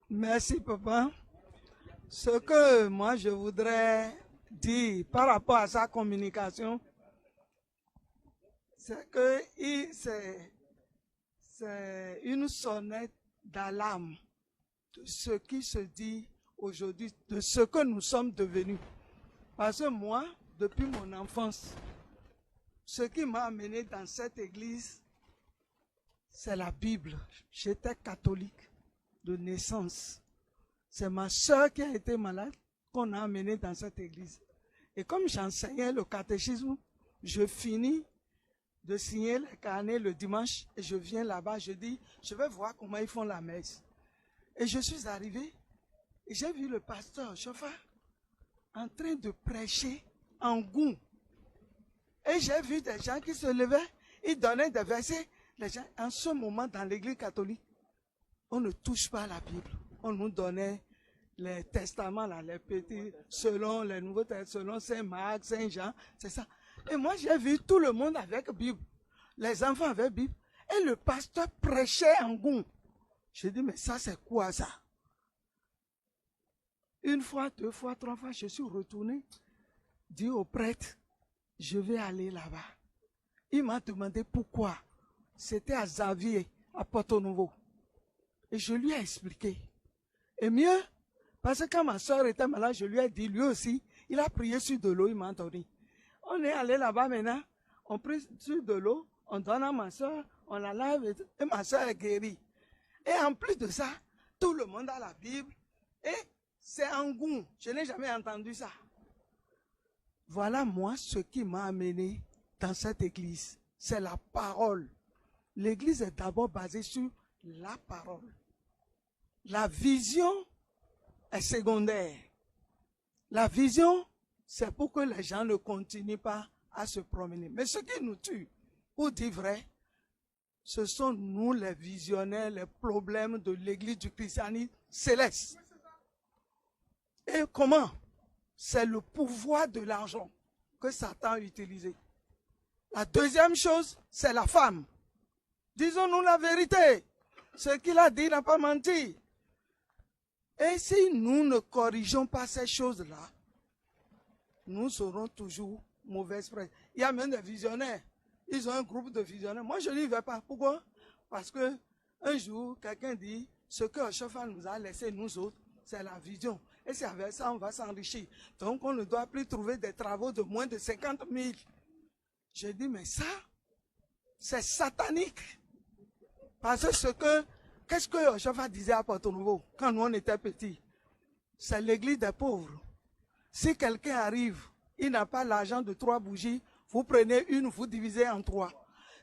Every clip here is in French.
Merci, papa. Ce que moi je voudrais dire par rapport à sa communication, c'est que c'est une sonnette d'alarme de ce qui se dit aujourd'hui, de ce que nous sommes devenus. Parce que moi, depuis mon enfance, ce qui m'a amené dans cette église, c'est la Bible. J'étais catholique de naissance. C'est ma soeur qui a été malade qu'on a amenée dans cette église. Et comme j'enseignais le catéchisme, je finis de signer les carnets le dimanche et je viens là-bas, je dis, je vais voir comment ils font la messe. Et je suis arrivé et j'ai vu le pasteur chauffeur en train de prêcher en goût. Et j'ai vu des gens qui se levaient, ils donnaient des versets. Les gens, en ce moment, dans l'église catholique, on ne touche pas à la Bible. On nous donnait les testaments, là, les petits, selon les nouveaux testaments, selon Saint Marc, Saint Jean, c'est ça. Et moi, j'ai vu tout le monde avec Bible. Les enfants avec Bible. Et le pasteur prêchait en goût. J'ai dit, mais ça, c'est quoi ça? Une fois, deux fois, trois fois, je suis retourné, dit au prêtre, je vais aller là-bas. Il m'a demandé pourquoi. C'était à Xavier, à Porto Novo. Et je lui ai expliqué. Et mieux, parce que quand ma soeur était malade, je lui ai dit, lui aussi, il a prié sur de l'eau, il m'a donné. On est allé là-bas maintenant, on prie sur de l'eau, on donne à ma soeur, on la lave et ma soeur est guérie. Et en plus de ça, tout le monde a la Bible et c'est en goût. Je n'ai jamais entendu ça. Voilà moi ce qui m'a amené dans cette église. C'est la parole. L'église est d'abord basée sur la parole. La vision est secondaire. La vision, c'est pour que les gens ne continuent pas à se promener. Mais ce qui nous tue, pour dire vrai, ce sont nous les visionnaires, les problèmes de l'église du christianisme céleste. Et comment? C'est le pouvoir de l'argent que Satan a utilisé. La deuxième chose, c'est la femme. Disons-nous la vérité. Ce qu'il a dit n'a pas menti. Et si nous ne corrigeons pas ces choses-là, nous serons toujours mauvaises presse. Il y a même des visionnaires. Ils ont un groupe de visionnaires. Moi, je n'y vais pas. Pourquoi? Parce que un jour, quelqu'un dit, ce que Oshofa nous a laissé, nous autres, c'est la vision. Et c'est avec ça, on va s'enrichir. Donc, on ne doit plus trouver des travaux de moins de 50 000. Je dis, mais ça, c'est satanique. Parce que qu'est-ce que Oshofa disait à Porto Novo quand nous, on était petits? C'est l'église des pauvres. Si quelqu'un arrive, il n'a pas l'argent de 3 bougies, vous prenez une, vous divisez en 3.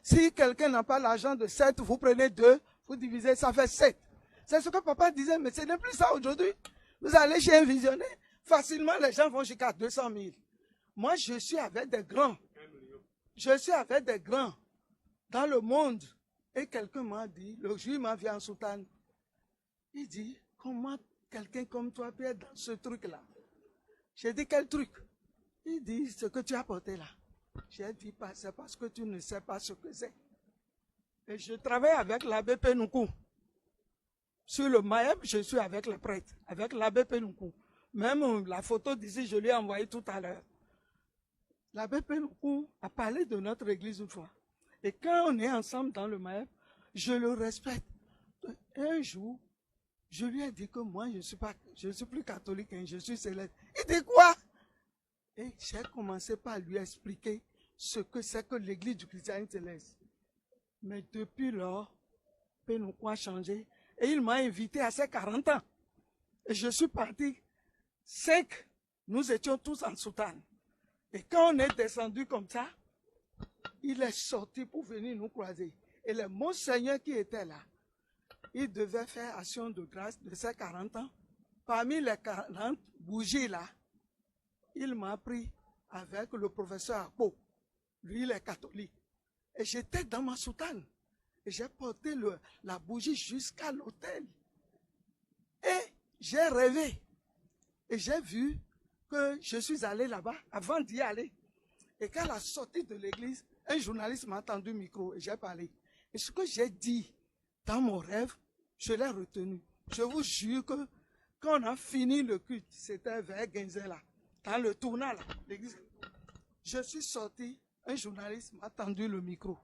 Si quelqu'un n'a pas l'argent de 7, vous prenez 2, vous divisez, ça fait 7. C'est ce que papa disait, mais ce n'est plus ça aujourd'hui. Vous allez chez un visionnaire, facilement les gens vont jusqu'à 200 000. Moi, je suis avec des grands. Je suis avec des grands dans le monde. Et quelqu'un m'a dit, le juif m'a vu en soutane. Il dit, comment quelqu'un comme toi peut être dans ce truc-là? J'ai dit, quel truc? Il dit, ce que tu as porté là. J'ai dit, c'est parce que tu ne sais pas ce que c'est. Et je travaille avec l'abbé Penoukou. Sur le Maïeb, je suis avec le prêtre, avec l'abbé Penoukou. Même la photo d'ici, je lui ai envoyée tout à l'heure. L'abbé Penoukou a parlé de notre église une fois. Et quand on est ensemble dans le Maïeb, je le respecte. Et un jour, je lui ai dit que moi, je ne suis plus catholique, hein, je suis céleste. Il dit quoi? Et j'ai commencé par lui expliquer ce que c'est que l'église du christianisme céleste. Mais depuis lors, Penoukou a changé. Et il m'a invité à ses 40 ans. Et je suis parti. 5, nous étions tous en soutane. Et quand on est descendu comme ça, il est sorti pour venir nous croiser. Et le monseigneur qui était là, il devait faire action de grâce de ses 40 ans. Parmi les 40 bougies là, il m'a pris avec le professeur Akpo. Lui, il est catholique. Et j'étais dans ma soutane. Et j'ai porté la bougie jusqu'à l'autel. Et j'ai rêvé. Et j'ai vu que je suis allé là-bas avant d'y aller. Et qu'à la sortie de l'église, un journaliste m'a tendu le micro et j'ai parlé. Et ce que j'ai dit dans mon rêve, je l'ai retenu. Je vous jure que quand on a fini le culte, c'était vers Genzela, dans le tournant là, l'église. Je suis sorti, un journaliste m'a tendu le micro.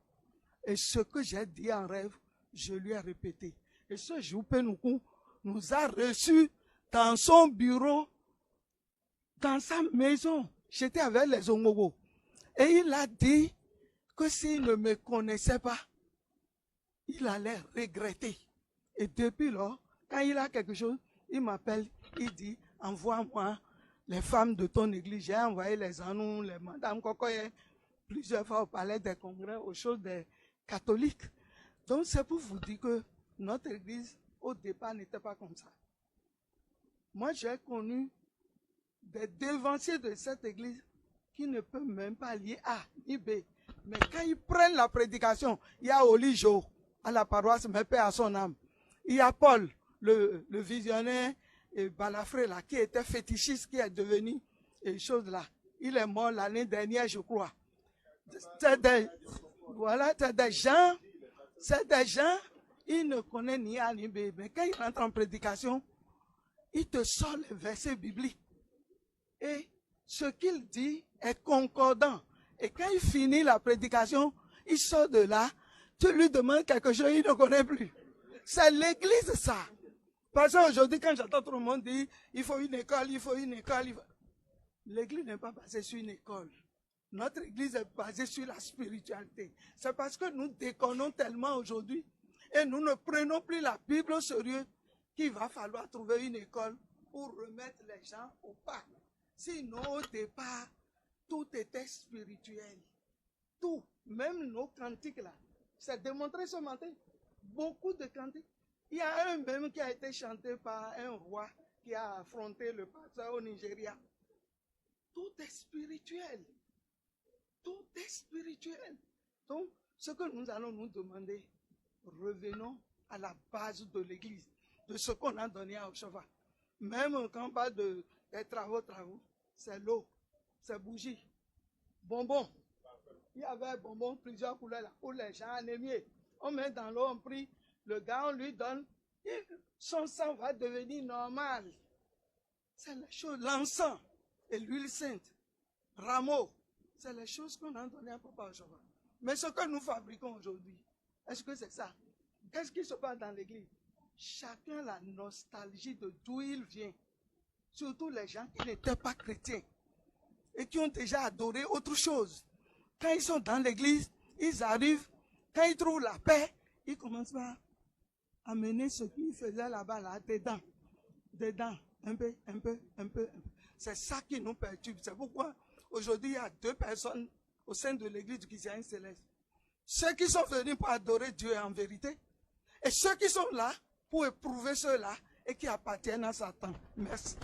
Et ce que j'ai dit en rêve, je lui ai répété. Et ce jour, Pénoukou nous a reçus dans son bureau, dans sa maison. J'étais avec les Ongogo. Et il a dit que s'il ne me connaissait pas, il allait regretter. Et depuis lors, quand il a quelque chose, il m'appelle, il dit, envoie-moi les femmes de ton église. J'ai envoyé les Anous, les Madame Kokoye, plusieurs fois au palais des congrès, aux choses des catholiques. Donc c'est pour vous dire que notre église, au départ, n'était pas comme ça. Moi, j'ai connu des dévanciers de cette église qui ne peuvent même pas lier A ni B. Mais quand ils prennent la prédication, il y a Olijo à la paroisse, mais paix à son âme. Il y a Paul, le visionnaire, et Balafré, là, qui était fétichiste, qui est devenu et choses là. Il est mort l'année dernière, je crois. Voilà, c'est des gens, ils ne connaissent ni A ni B. Mais quand ils rentrent en prédication, ils te sortent les versets bibliques. Et ce qu'il dit est concordant. Et quand il finit la prédication, il sort de là, tu lui demandes quelque chose, il ne connaît plus. C'est l'église, ça. Parce qu'aujourd'hui, quand j'entends tout le monde dire, il faut une école, il faut une école. L'église n'est pas basée sur une école. Notre église est basée sur la spiritualité. C'est parce que nous déconnons tellement aujourd'hui et nous ne prenons plus la Bible au sérieux qu'il va falloir trouver une école pour remettre les gens au pas. Sinon, au départ, tout était spirituel. Tout, même nos cantiques là. C'est démontré ce matin. Beaucoup de cantiques. Il y a un même qui a été chanté par un roi qui a affronté le pasteur au Nigeria. Tout est spirituel. Tout est spirituel. Donc, ce que nous allons nous demander, revenons à la base de l'église, de ce qu'on a donné à Oshova. Même quand on parle des travaux, c'est l'eau, c'est bougie, bonbons. Il y avait bonbons, plusieurs couleurs là, pour les gens anémiés. On met dans l'eau, on prie, le gars, on lui donne, son sang va devenir normal. C'est les choses, l'encens et l'huile sainte, rameau, c'est les choses qu'on a données à Papa Oshova. Mais ce que nous fabriquons aujourd'hui, est-ce que c'est ça? Qu'est-ce qui se passe dans l'église? Chacun a la nostalgie de d'où il vient. Surtout les gens qui n'étaient pas chrétiens et qui ont déjà adoré autre chose. Quand ils sont dans l'église, ils arrivent, quand ils trouvent la paix, ils commencent à amener ce qu'ils faisaient là-bas, là, dedans, un peu. C'est ça qui nous perturbe. C'est pourquoi aujourd'hui il y a 2 personnes au sein de l'église du christianisme céleste. Ceux qui sont venus pour adorer Dieu en vérité, et ceux qui sont là pour éprouver ceux-là et qui appartiennent à Satan. Merci.